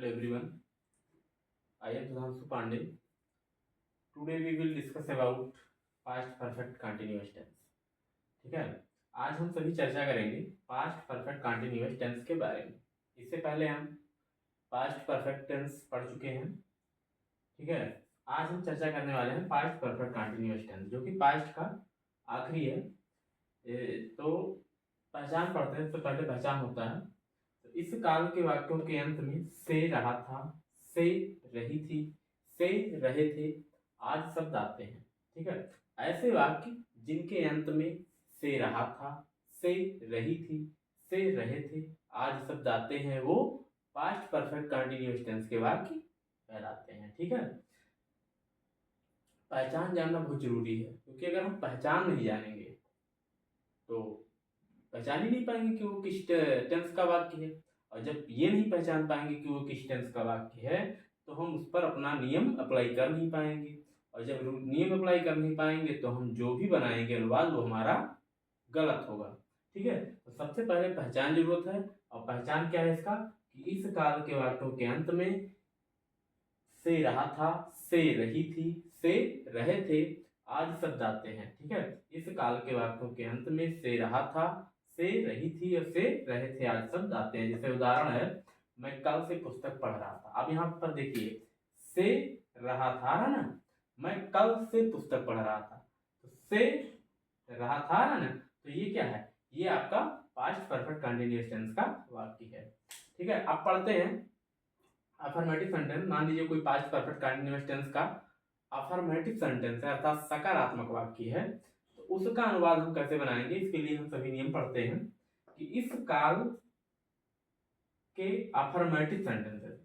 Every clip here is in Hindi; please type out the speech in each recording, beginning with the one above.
Hello everyone, I am Sudhanshu Pandey. Today we will discuss about past perfect continuous tense. ठीक है, आज हम सभी चर्चा करेंगे पास्ट परफेक्ट कंटिन्यूअस टेंस के बारे में। इससे पहले हम पास्ट परफेक्ट टेंस पढ़ चुके हैं। ठीक है, आज हम चर्चा करने वाले हैं पास्ट परफेक्ट कंटिन्यूअस टेंस, जो कि पास्ट का आखिरी है। तो पहचान पढ़ते हैं। तो पहले पहचान होता है, तो इस काल के वाक्यों के अंत में से रहा था, से रही थी, से रहे थे आज शब्द आते हैं। ठीक है, ऐसे वाक्य जिनके अंत में से रहा था, से रही थी, से रहे थे आज शब्द आते हैं, वो पास्ट परफेक्ट कंटिन्यूअस टेंस के वाक्य कहलाते हैं। ठीक है, पहचान जानना बहुत जरूरी है, क्योंकि अगर हम पहचान नहीं जानेंगे तो पहचान ही नहीं पाएंगे कि वो किस टेंस का वाक्य है। और जब ये नहीं पहचान पाएंगे कि वो किस टेंस का वाक्य है, तो हम उस पर अपना नियम अप्लाई कर नहीं पाएंगे। और जब नियम अप्लाई कर नहीं पाएंगे तो हम जो भी बनाएंगे अनुवाद, वो हमारा गलत होगा। ठीक है, तो सबसे पहले पहचान जरूरत है। और पहचान क्या है इसका, कि इस काल के वाक्यों के अंत में से रहा था, से रही थी, से रहे थे आज शब्द आते हैं। ठीक है, इस काल के वाक्यों के अंत में से रहा था, से रही थी और से रहे थे आज शब्द आते हैं। जैसे उदाहरण है, मैं कल से पुस्तक पढ़ रहा था। अब यहाँ पर देखिए, से रहा था ना, मैं कल से पुस्तक पढ़ रहा था, तो से रहा था ना, तो ये क्या है, ये आपका पास्ट परफेक्ट कंटिन्यूअस टेंस का वाक्य है। ठीक है, अब पढ़ते हैं अफर्मेटिव सेंटेंस। मान लीजिए कोई पास्ट परफेक्ट कंटिन्यूअस टेंस का अफर्मेटिव सेंटेंस है, अर्थात सकारात्मक वाक्य है, तो उसका अनुवाद हम कैसे बनाएंगे। इसके लिए हम सभी नियम पढ़ते हैं कि इस काल के अफर्मेटिव सेंटेंसेस,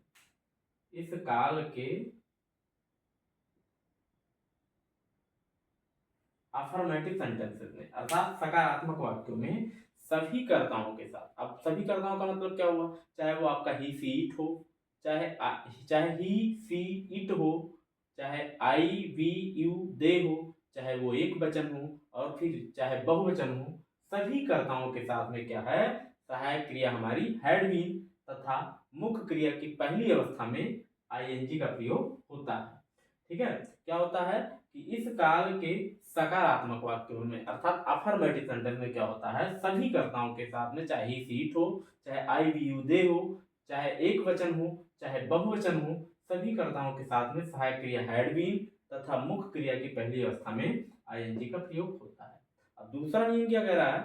इस काल के अफर्मेटिव सेंटेंसेस में, अर्थात सकारात्मक वाक्यों में सभी कर्ताओं के साथ। अब सभी कर्ताओं का मतलब क्या हुआ, चाहे वो आपका ही सी इट हो, चाहे ही सी इट हो, चाहे आई वी यू दे हो, चाहे वो एक वचन हो और फिर चाहे बहुवचन हो, सभी कर्ताओं के साथ में क्या है, सहायक क्रिया हमारी हैड बीन तथा मुख्य क्रिया की पहली अवस्था में आईएनजी का प्रयोग होता है। ठीक है, क्या होता है कि इस काल के सकारात्मक वाक्यों में, अर्थात अफर्मेटिव सेंटेंस में क्या होता है, सभी कर्ताओं के साथ में, चाहे ही सीट हो, चाहे आई वी यू दे हो, चाहे एक वचन हो, चाहे बहुवचन हो, सभी कर्ताओं के साथ में सहायक क्रिया हैड बीन तथा मुख्य क्रिया की पहली अवस्था में आईएनजी का प्रयोग होता है। अब दूसरा नियम क्या कह रहा है,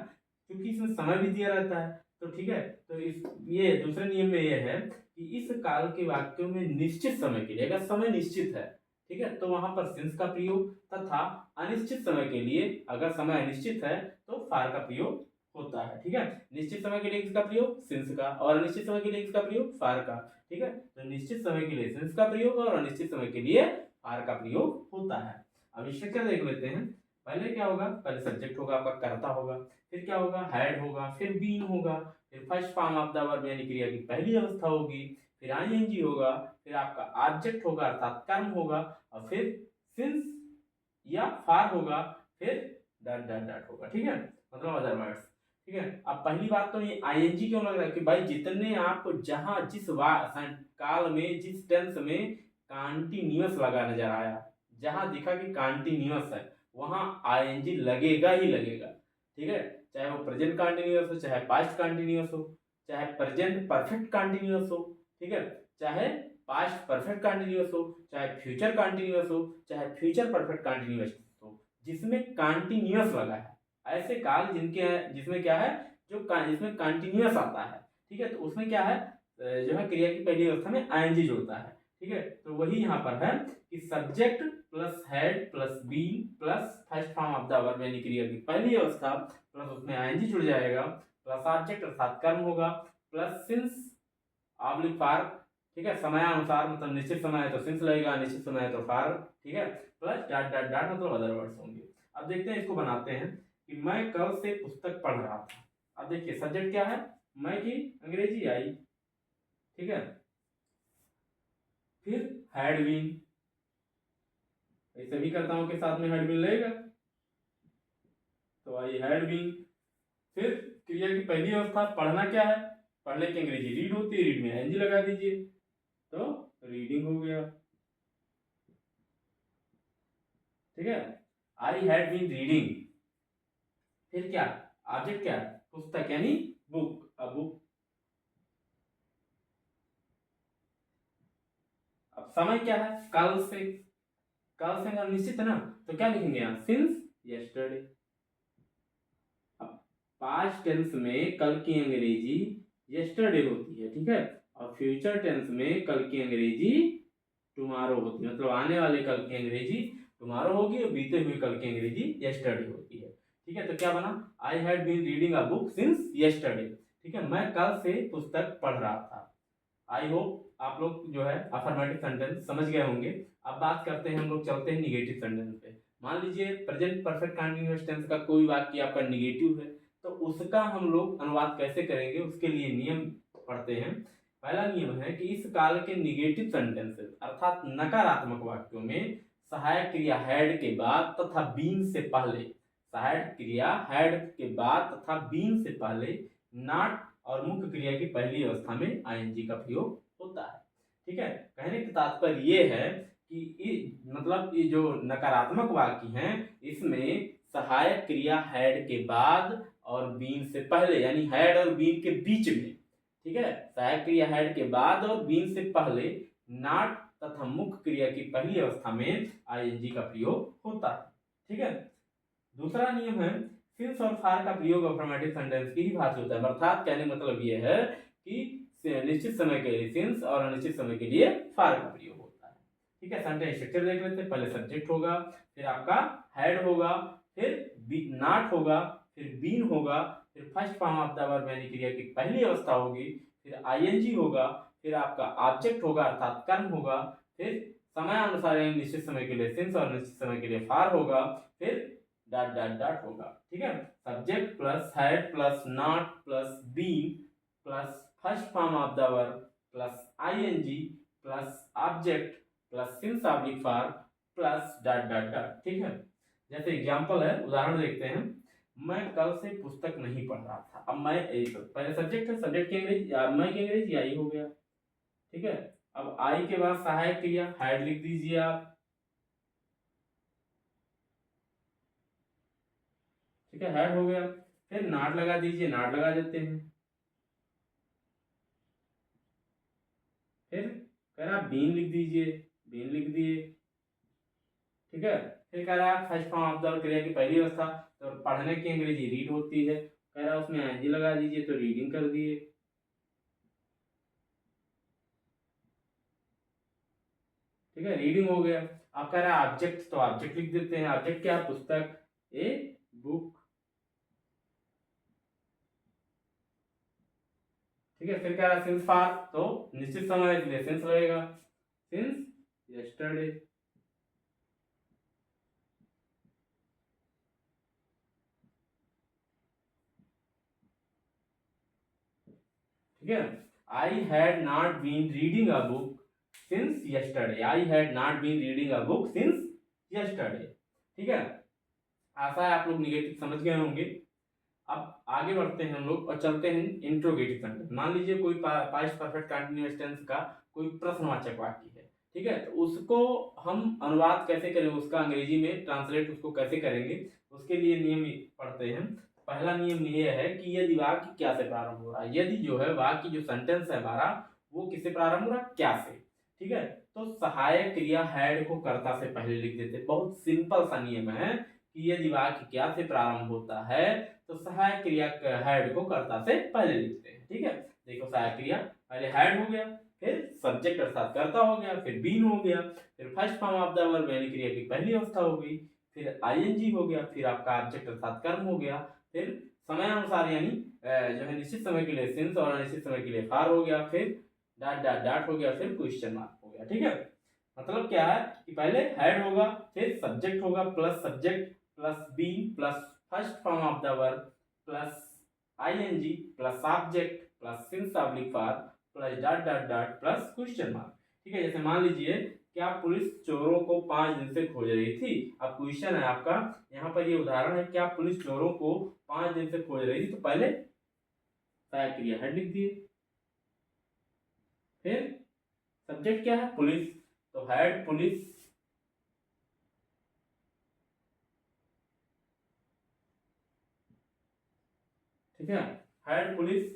क्योंकि इसमें समय भी दिया रहता है, तो ठीक है, तो इस ये दूसरे नियम में यह है कि इस काल के वाक्यों में निश्चित समय के लिए, अगर समय निश्चित है, ठीक है, तो वहां पर सिंस का प्रयोग, तथा अनिश्चित समय के लिए अगर समय अनिश्चित है तो फार का प्रयोग होता है। ठीक है, निश्चित समय के लिए किसका प्रयोग, सिंस का, और अनिश्चित समय के लिए किसका प्रयोग, फार का। ठीक है, तो निश्चित समय के लिए सिंस का प्रयोग और अनिश्चित समय के लिए फार का प्रयोग होता है। अब स्ट्रक्चर देख लेते हैं। पहले क्या होगा, पहले सब्जेक्ट होगा, आपका कर्ता होगा, फिर क्या होगा, हैड होगा, फिर बीन होगा, फिर first form of the verb यानी क्रिया की पहली अवस्था होगी, फिर आईएनजी होगा, फिर आपका ऑब्जेक्ट होगा अर्थात कर्म होगा, और फिर सिंस या फार होगा, फिर डॉट डॉट डॉट होगा। ठीक है, मतलब अदर वर्ड्स। ठीक है, अब पहली बात तो ये आईएनजी क्यों लग रहा है कि भाई जितने आपको जहां जिस काल में, जिस टेंस में कंटिन्यूअस लगा नजर आया, जहां दिखा कि कंटिन्यूअस है, वहां आईएनजी लगेगा ही लगेगा। ठीक है, चाहे वो प्रेजेंट कंटिन्यूअस हो, चाहे पास्ट कंटिन्यूअस हो, चाहे प्रेजेंट परफेक्ट कंटिन्यूअस हो, ठीक है, चाहे पास्ट परफेक्ट कंटिन्यूअस हो, चाहे फ्यूचर कंटिन्यूअस हो, चाहे फ्यूचर परफेक्ट कंटिन्यूअस हो, जिसमें कंटिन्यूअस लगा है, ऐसे काल जिनके जिसमें क्या है, जिसमें कंटिन्यूअस आता है। ठीक है, तो उसमें क्या है, जो है क्रिया की पहली अवस्था में आईएनजी जुड़ता है। ठीक है, तो वही यहाँ पर है कि subject plus had plus been plus first form of the verb यानी क्रिया की पहली अवस्था प्लस उसमें आईएनजी जुड़ जाएगा, प्लस ऑब्जेक्ट अर्थात कर्म होगा, प्लस सिंस ऑब्लिक फार। ठीक है, समयानुसार मतलब निश्चित समय है तो सिंस लगेगा, निश्चित समय है तो फार। ठीक है, प्लस डॉट डॉट डॉट मतलब अदर वर्ड्स होंगे। अब देखते हैं, इसको बनाते हैं कि मैं कल से पुस्तक पढ़ रहा था। अब देखिए सब्जेक्ट क्या है, मैं की अंग्रेजी आई। ठीक है, फिर हैड बीन, सभी कर्ताओं के साथ में हैड बीन लगेगा, तो आई हैड बीन। फिर क्रिया की पहली अवस्था पढ़ना क्या है, पढ़ने की अंग्रेजी रीड होती है, रीड में एनजी लगा दीजिए, तो रीडिंग हो गया, ठीक है। आई हैड बीन रीडिंग, फिर क्या, ऑब्जेक्ट क्या, पुस्तक यानी बुक, अ बुक। अब समय क्या है, कल से, कल से हम निश्चित है ना, तो क्या लिखेंगे यहाँ, सिंस यस्टरडे। अब पास्ट टेंस में कल की अंग्रेजी यस्टरडे होती है, ठीक है, और फ्यूचर टेंस में कल की अंग्रेजी टुमारो होती है, मतलब आने वाले कल की अंग्रेजी टुमारो होगी और बीते हुए कल की अंग्रेजी यस्टरडे होती है, ठीक है। तो क्या बना, I had been reading a book since yesterday, ठीक है, मैं कल से पुस्तक पढ़ रहा था। आई होप आप लोग जो है अफर्मेटिव सेंटेंस समझ गए होंगे। अब बात करते हैं, हम लोग चलते हैं निगेटिव सेंटेंस पे। मान लीजिए प्रेजेंट परफेक्ट कंटीन्यूअस टेंस का कोई वाक्य आपका निगेटिव है, तो उसका हम लोग अनुवाद कैसे करेंगे, उसके लिए नियम पढ़ते हैं। पहला नियम है कि इस काल के निगेटिव सेंटेंसेस अर्थात नकारात्मक वाक्यों में सहायक क्रिया हैड के बाद तथा बीन से पहले, सहायक क्रिया हैड के बाद तथा बीन से पहले नॉट और मुख्य क्रिया की पहली अवस्था में आईएनजी का प्रयोग होता है, ठीक है। कहने का तात्पर्य ये है कि मतलब ये जो नकारात्मक वाक्य हैं इसमें सहायक क्रिया हैड के बाद और बीन से पहले, यानी हैड और बीन के बीच में, ठीक है, सहायक क्रिया हैड के बाद और बीन से पहले नॉट तथा मुख्य क्रिया की पहली अवस्था में आईएनजी का प्रयोग होता है, ठीक है। दूसरा नियम है सिंस और फार का प्रयोग अफर्मेटिव सेंटेंस की ही भांति होता है, अर्थात कहने का मतलब यह है कि निश्चित समय के लिए सिंस और अनिश्चित समय के लिए फार का प्रयोग होता है, ठीक है। सेंटेंस स्ट्रक्चर देख लेते हैं, पहले सब्जेक्ट होगा, फिर आपका हेड होगा, फिर नॉट होगा, फिर बीन होगा, फिर first form of the verb यानी क्रिया की पहली अवस्था होगी, फिर आईएनजी होगा, फिर आपका ऑब्जेक्ट होगा अर्थात कर्म होगा, फिर समयानुसार यानी निश्चित समय के लिए सिंस और निश्चित समय के लिए फार होगा, फिर डॉट डॉट डॉट होगा, ठीक है। Subject plus had plus not plus been plus first form of the verb plus ING plus object plus since oblique for plus dot dot dot, ठीक है। जैसे एग्जांपल है, उदाहरण देखते हैं, मैं कल से पुस्तक नहीं पढ़ रहा था। अब मैं पहले सब्जेक्ट है, सब्जेक्ट की अंग्रेजी मैं की अंग्रेजी आई हो गया, ठीक है। अब आई के बाद सहायक क्रिया हैड लिख दीजिए आप, ठीक है, हैड हो गया, फिर नॉट लगा दीजिए, नॉट लगा देते हैं, फिर कह रहा बीन लिख दीजिए, बीन लिख दिए, ठीक है। फिर कह रहा है फर्स्ट फॉर्म ऑफ द क्रिया की पहली अवस्था, तो पढ़ने की अंग्रेजी रीड होती है, कह रहा है उसमें एनजी लगा दीजिए, तो रीडिंग कर दिए, ठीक है, रीडिंग हो गया। अब कह रहा है ऑब्जेक्ट, तो ऑब्जेक्ट लिख देते हैं, ऑब्जेक्ट क्या, पुस्तक, ए बुक, ठीक है। फिर कह रहा है सिंस फार, तो निश्चित समय के लिए सिंस लगेगा, सिंस यस्टरडे, ठीक है। I had not been reading a book since yesterday, I had not been reading a book since yesterday, ठीक है। आशा है आप लोग निगेटिव समझ गए होंगे। अब आगे बढ़ते हैं हम लोग और चलते हैं इंट्रोगेटिव सेंटेंस। मान लीजिए कोई पास्ट परफेक्ट कंटीन्यूअस टेंस का कोई प्रश्नवाचक वाक्य है, ठीक है, तो उसको हम अनुवाद कैसे करें, उसका अंग्रेजी में ट्रांसलेट उसको कैसे करेंगे, उसके लिए नियम पढ़ते हैं। पहला नियम ये है कि यदि वाक्य क्या से प्रारंभ हो रहा है, यदि जो है वाक्य जो सेंटेंस है हमारा वो किससे प्रारंभ हो रहा है, क्या से, ठीक है, तो सहायक क्रिया हैड को कर्ता से पहले लिख देते। बहुत सिंपल सा नियम है कि यदि वाक्य क्या से प्रारंभ होता है तो सहायक क्रिया हैड को कर्ता से पहले लिखते हैं, ठीक है। देखो सहायक क्रिया पहले हैड हो गया, फिर सब्जेक्ट अर्थात कर्ता हो गया, फिर बीन हो गया, फिर first form of the verb यानी क्रिया की पहली अवस्था हो गई, फिर आईएनजी हो गया, फिर आपका ऑब्जेक्ट अर्थात कर्म हो गया, फिर समयानुसार यानी जो है निश्चित समय के लिए सिंस और अनिश्चित समय के लिए फार हो गया, फिर डॉट डॉट डॉट हो गया, फिर क्वेश्चन मार्क हो गया, ठीक है। मतलब क्या है कि पहले हेड होगा, फिर सब्जेक्ट होगा plus subject plus been plus first form of the verb plus ING plus object plus since oblique for plus dot dot dot plus question mark, ठीक है। जैसे मान लीजिए क्या पुलिस चोरों को 5 दिन से खोज रही थी। अब क्वेश्चन है आपका, यहाँ पर ये उदाहरण है, क्या पुलिस चोरों को 5 दिन से खोज रही थी, तो पहले सहायक क्रिया हेड लिख दिए, फिर सब्जेक्ट क्या है? पुलिस। तो हैड पुलिस, ठीक है, हैड पुलिस।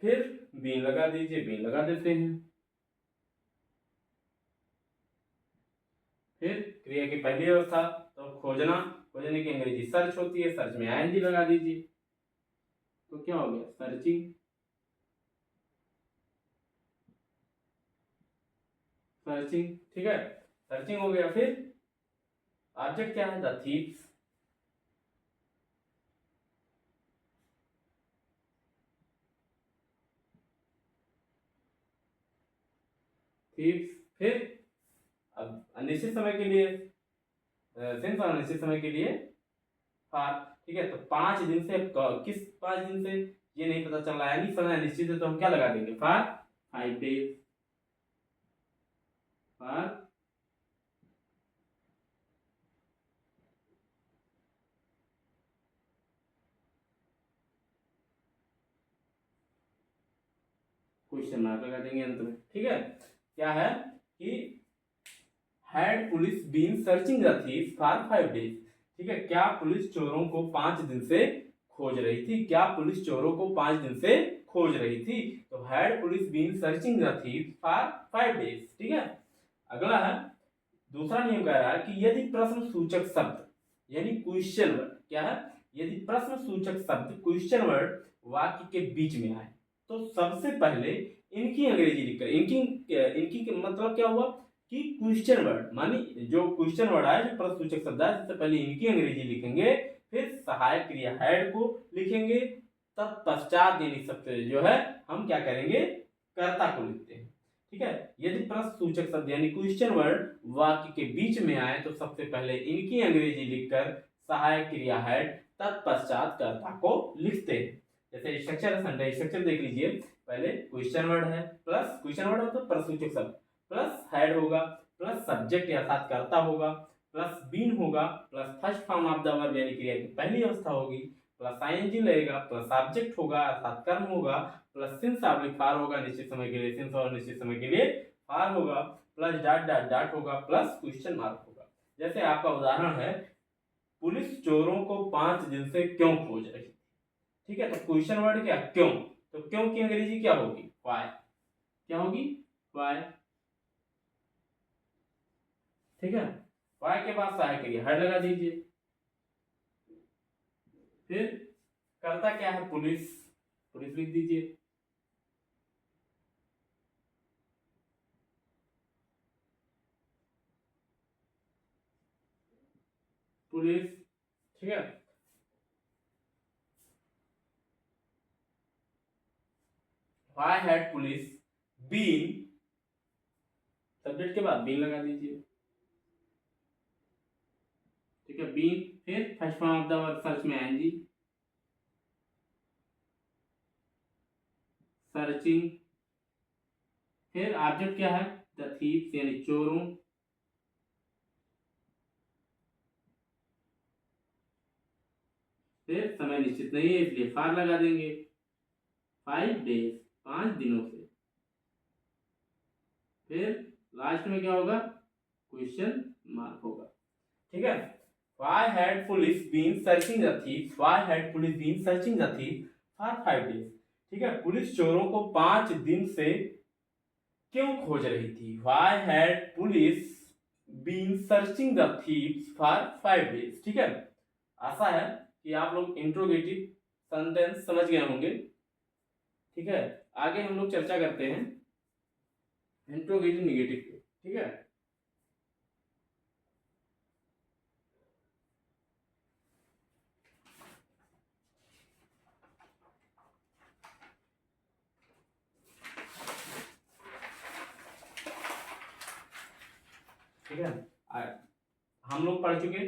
फिर बीन लगा दीजिए, बीन लगा देते हैं। फिर क्रिया की पहली अवस्था, तो खोजना, खोजने की अंग्रेजी सर्च होती है, सर्च में आईएनजी लगा दीजिए। तो क्या हो गया? सर्चिंग, सर्चिंग, ठीक है, सर्चिंग हो गया। फिर ऑब्जेक्ट क्या है? The thieves, thieves. फिर अब अनिश्चित समय के लिए सिंस, और अनिश्चित समय के लिए फार, ठीक है। तो 5 दिन से किस 5 दिन से ये नहीं पता चल रहा है, यानी समय अनिश्चित है, तो हम क्या लगा देंगे? For 5 days, for question mark लगा देंगे अंत में, ठीक है। क्या है कि had police been searching the thieves for 5 days, ठीक है। क्या पुलिस चोरों को 5 दिन से खोज रही थी? क्या पुलिस चोरों को 5 दिन से खोज रही थी? तो had police been searching the thieves for 5 days, ठीक है। अगला है, दूसरा नियम कह रहा है कि यदि प्रश्न सूचक शब्द यानी क्वेश्चन वर्ड, क्या है? यदि प्रश्न सूचक शब्द क्वेश्चन वर्ड वाक्य के बीच में आए, तो सबसे पहले इनकी अंग्रेजी लिखकर, इनकी इनकी मतलब क्या हुआ कि क्वेश्चन वर्ड मानी जो क्वेश्चन वर्ड है, जो प्रश्न सूचक शब्द है, सबसे पहले इनकी अंग्रेजी लिखेंगे, फिर सहायक क्रिया हैड को लिखेंगे, तत्पश्चात यानी सबसे जो है हम क्या करेंगे? कर्ता को लिखते हैं, ठीक है। यदि प्रश्न सूचक शब्द यानी क्वेश्चन वर्ड वाक्य के बीच में आए, तो सबसे पहले इनकी अंग्रेजी लिखकर सहायक क्रिया हैड, तत्पश्चात कर्ता को लिखते हैं। जैसे स्ट्रक्चर है, स्ट्रक्चर देख लीजिए। पहले क्वेश्चन वर्ड है, प्लस क्वेश्चन वर्ड मतलब प्रश्न सूचक शब्द, प्लस हैड होगा, प्लस सब्जेक्ट अर्थात कर्ता होगा, प्लस बीन होगा, plus first form of the verb यानी क्रिया की पहली अवस्था होगी, प्लस आईएनजी लगेगा, प्लस ऑब्जेक्ट होगा अर्थात कर्म होगा, प्लस सिंस ऑब्लिक फार होगा निश्चित समय के लिए, सिंस और निश्चित समय के लिए फार होगा, प्लस डॉट डॉट डॉट होगा, प्लस क्वेश्चन मार्क होगा। जैसे आपका उदाहरण है, पुलिस चोरों को 5 दिन से क्यों खोज रही, ठीक है। तो क्वेश्चन वर्ड क्या? क्यों। तो क्यों की अंग्रेजी क्या होगी? व्हाई, क्या होगी? व्हाई, ठीक है। व्हाई के बाद सहायक क्रिया हैड लगा दीजिए। फिर कर्ता क्या है? पुलिस, पुलिस लिख दीजिए। पुलिस, ठीक है। Why had police been, subject के बाद बीन लगा दीजिए, ठीक है, बीन। फिर first form of the verb search में आएंगी, सर्चिंग। फिर ऑब्जेक्ट क्या है? द थीव्स यानी चोरों, फिर समय निश्चित नहीं है इसलिए फार लगा देंगे, 5 days, 5 दिनों से। फिर लास्ट में क्या होगा? क्वेश्चन मार्क होगा, ठीक है। Why had police been searching the thief? Why had police been searching the thief for 5 days? ठीक है, पुलिस चोरों को 5 दिन से क्यों खोज रही थी? Why had police been searching the thieves for 5 days? ठीक है। आशा है कि आप लोग इंट्रोगेटिव सेंटेंस समझ गए होंगे, ठीक है। आगे हम लोग चर्चा करते हैं इंट्रोगेटिव निगेटिव पे, ठीक है। ठीक है, हम लोग पढ़ चुके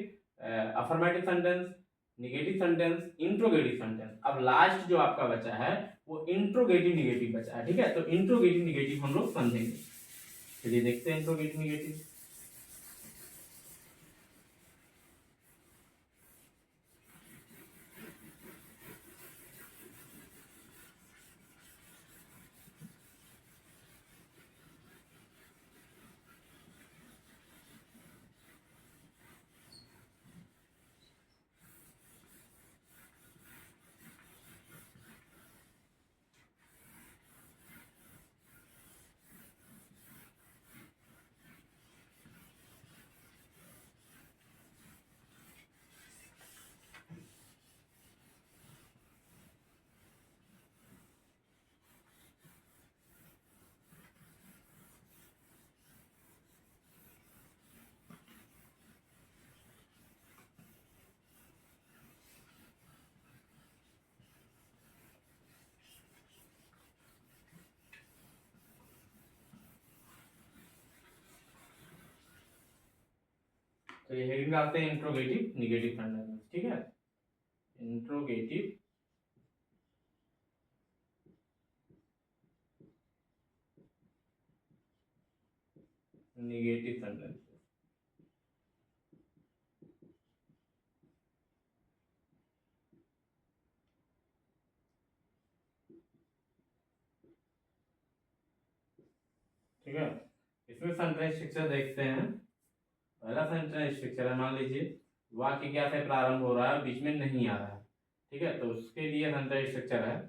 affirmative sentence, negative sentence, interrogative sentence. अब लास्ट जो आपका बचा है वो इंट्रोगेटिव निगेटिव बचा है, ठीक है। तो इंट्रोगेटिव निगेटिव हम लोग समझेंगे। चलिए देखते हैं इंट्रोगेटिव निगेटिव। तो ये हेडिंग डालते हैं इंट्रोगेटिव निगेटिव सेंटेंस, ठीक है, इंट्रोगेटिव निगेटिव सेंटेंस। ठीक है, इसमें सेंटेंस स्ट्रक्चर देखते हैं। पहला सेंटेंस स्ट्रक्चर है, मान लीजिए वाक्य क्या से प्रारंभ हो रहा है, बीच में नहीं आ रहा है, ठीक है, तो उसके लिए सेंटेंस स्ट्रक्चर है।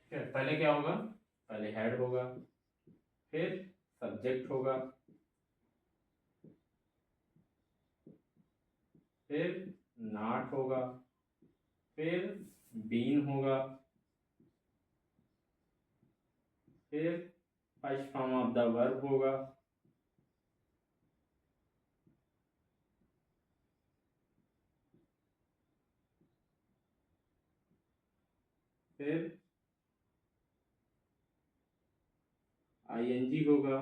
ठीक है, पहले क्या होगा, पहले हेड होगा, फिर सब्जेक्ट होगा, फिर नॉट होगा, फिर बीन होगा, फिर first form of the verb होगा, फिर आईएनजी होगा,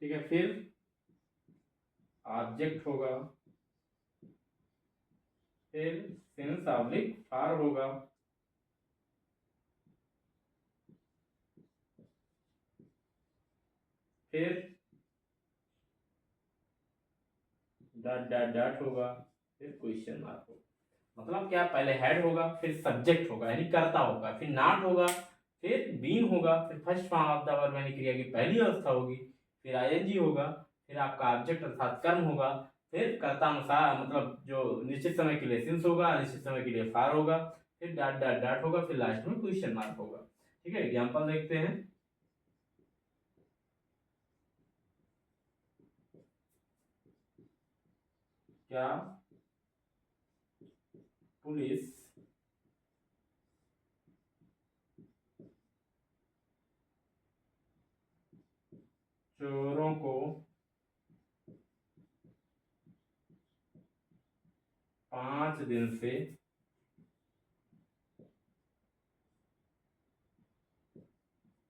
ठीक है, फिर ऑब्जेक्ट होगा, फिर सिंस ऑब्लिक फॉर होगा, फिर डॉट डॉट डॉट होगा, फिर क्वेश्चन मार्क होगा। मतलब क्या, पहले हेड होगा, फिर सब्जेक्ट होगा यानी कर्ता होगा, फिर नॉट होगा, फिर बीन होगा, फिर first form of the verb यानी क्रिया की पहली अवस्था होगी, फिर आईएनजी होगा, फिर आपका ऑब्जेक्ट अर्थात कर्म होगा, फिर कर्ता अनुसार मतलब जो निश्चित समय के लिए सिंस होगा, निश्चित समय के लिए फार होगा, फिर डॉट डॉट डॉट होगा, फिर लास्ट में क्वेश्चन मार्क होगा। ठीक है, एग्जाम्पल देखते हैं। क्या पुलिस चोरों को 5 दिन से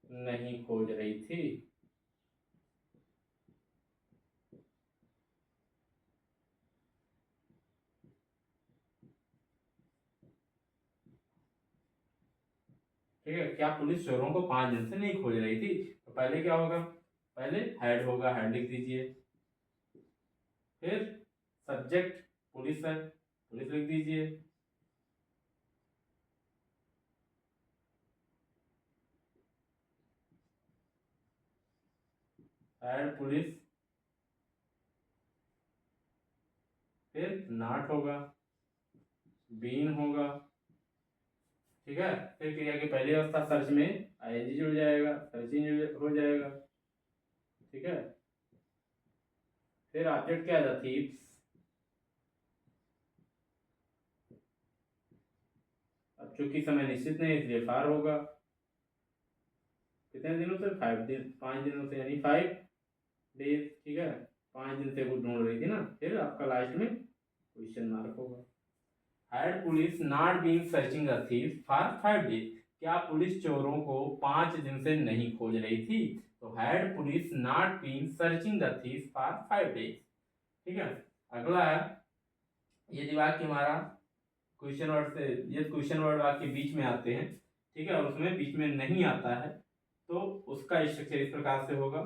नहीं खोज रही थी? ठीक है, क्या पुलिस चोरों को 5 दिन से नहीं खोज रही थी? तो पहले क्या होगा, पहले हेड होगा, हेड लिख दीजिए, फिर सब्जेक्ट पुलिस है, पुलिस लिख दीजिए, हेड पुलिस, फिर नॉट होगा, बीन होगा, ठीक है, फिर क्रिया की पहली अवस्था सर्च में आईएनजी जुड़ जाएगा, सर्चिंग हो जाएगा, ठीक है, फिर ऑब्जेक्ट क्या आ जाता है, अब चूंकि समय निश्चित नहीं इसलिए फार होगा, कितने दिनों से, 5 दिन, 5 दिनों से यानी 5 डेज, ठीक है, 5 दिन से वो ढूंढ रही थी ना, फिर आपका लास्ट में क्वेश्चन मार्क होगा। Had police not been searching the thief for 5 days, क्या पुलिस चोरों को 5 दिन से नहीं खोज रही थी? तो had police not been searching the thief for 5 days. ठीक है, अगला है, ये वाक्य हमारा क्वेश्चन वर्ड से, ये क्वेश्चन वर्ड वाक्य बीच में आते हैं, ठीक है, और उसमें बीच में नहीं आता है, तो उसका स्ट्रक्चर इस प्रकार से होगा।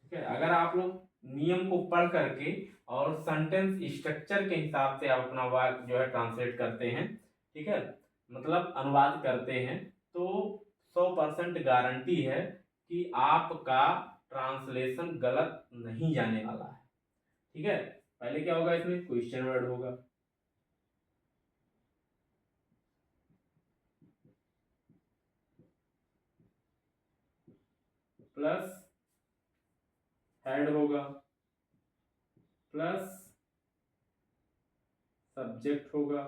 ठीक है, अगर आप लोग नियम को पढ़ करके और सेंटेंस स्ट्रक्चर के हिसाब से आप अपना वाक्य जो है ट्रांसलेट करते हैं, ठीक है, मतलब अनुवाद करते हैं, तो 100% गारंटी है कि आपका ट्रांसलेशन गलत नहीं जाने वाला है। ठीक है, पहले क्या होगा, इसमें क्वेश्चन वर्ड होगा, प्लस हेड होगा, प्लस सब्जेक्ट होगा,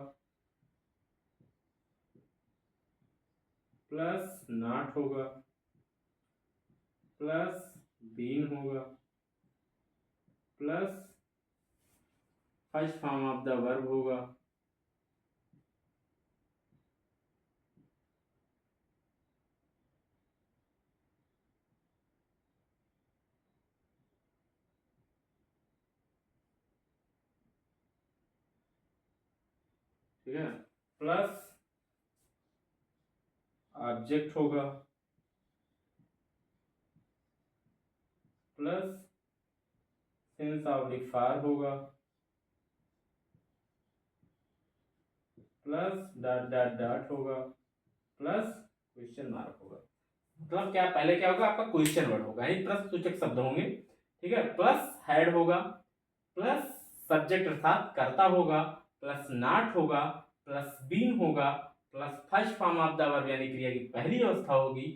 प्लस नॉट होगा, प्लस बीन होगा, plus first form of the verb होगा, ठीक है, प्लस ऑब्जेक्ट होगा प्लस सिंस ऑब्लिक फार होगा प्लस डॉट डॉट डॉट होगा प्लस क्वेश्चन मार्क होगा। मतलब क्या, पहले क्या होगा, आपका क्वेश्चन वर्ड होगा, यानी प्रश्न सूचक शब्द होंगे, ठीक है, प्लस हेड होगा प्लस सब्जेक्ट अर्थात कर्ता होगा प्लस नॉट होगा प्लस बीन होगा plus first form of the verb यानी क्रिया की पहली अवस्था होगी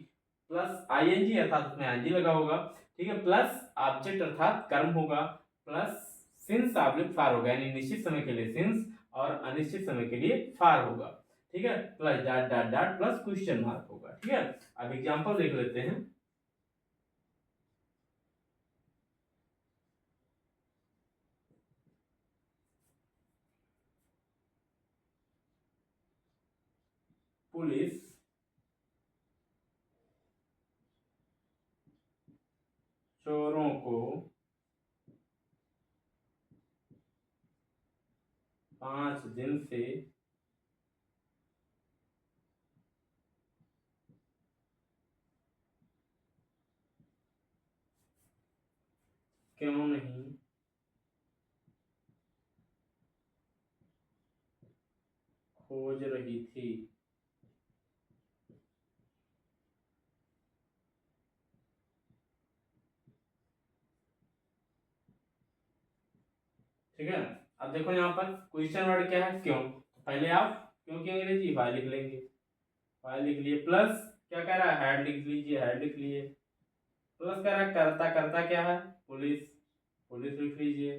प्लस आईएनजी अर्थात उसमें आईएनजी लगा होगा, ठीक है, प्लस ऑब्जेक्ट अर्थात कर्म होगा प्लस सिंस ऑब्लिक फार होगा, यानी निश्चित समय के लिए सिंस और अनिश्चित समय के लिए फार होगा, ठीक है, plus dot dot dot plus question mark होगा। ठीक है, अब एग्जांपल देख लेते हैं। पुलिस चोरों को 5 दिन से क्यों नहीं खोज रही थी। ठीक है, अब देखो यहाँ पर क्वेश्चन वर्ड क्या है, क्यों। पहले आप क्यों की अंग्रेजी वाई लिख लेंगे, वाई लिख लिए, प्लस क्या कह रहा है, हेड लिख लीजिए, हेड लिख लिए, प्लस कह रहा है करता, करता क्या है, पुलिस, पुलिस लिख लीजिए,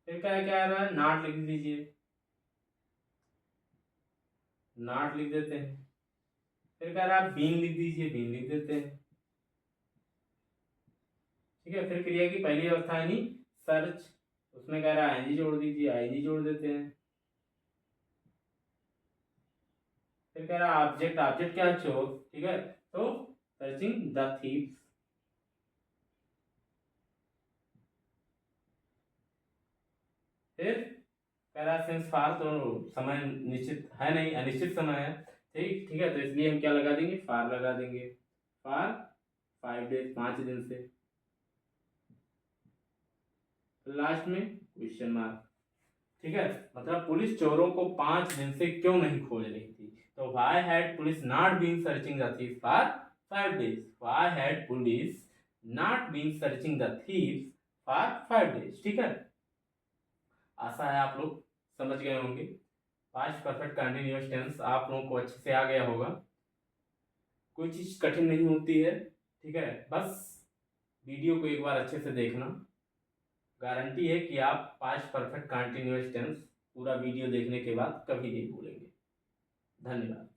फिर क्या कह रहा है, नॉट लिख लीजिए, नॉट लिख देते हैं, फिर कह रहा है बीन लिख दीजिए, बीन लिख देते हैं। ठीक है, फिर क्रिया की पहली अवस्था यानी सर्च, उसमें कह रहा है आईएनजी जोड़ दीजिए, आईएनजी जोड़ देते हैं। फिर कह रहा है ऑब्जेक्ट, ऑब्जेक्ट क्या है, चोर, ठीक है, तो सर्चिंग द थीव्स। फिर कह रहा है सिंस फार, तो समय निश्चित है नहीं, अनिश्चित समय है, ठीक, ठीक है, तो इसलिए हम क्या लगा देंगे, फार लगा देंगे, फार 5 डेज, 5 दिन से, लास्ट में क्वेश्चन मार्क। ठीक है, मतलब पुलिस चोरों को 5 दिन से क्यों नहीं खोज रही थी, तो why had police not been searching the thieves for 5 days, why had police not been searching the thieves for 5 days. ठीक है, आशा है आप लोग समझ गए होंगे, पास्ट परफेक्ट कंटिन्यूअस टेंस आप लोगों को अच्छे से आ गया होगा, कोई चीज़ कठिन नहीं होती है। ठीक है, बस वीडियो को एक बार अच्छे से देखना, गारंटी है कि आप पास्ट परफेक्ट कंटिन्यूअस टेंस पूरा वीडियो देखने के बाद कभी नहीं भूलेंगे। धन्यवाद।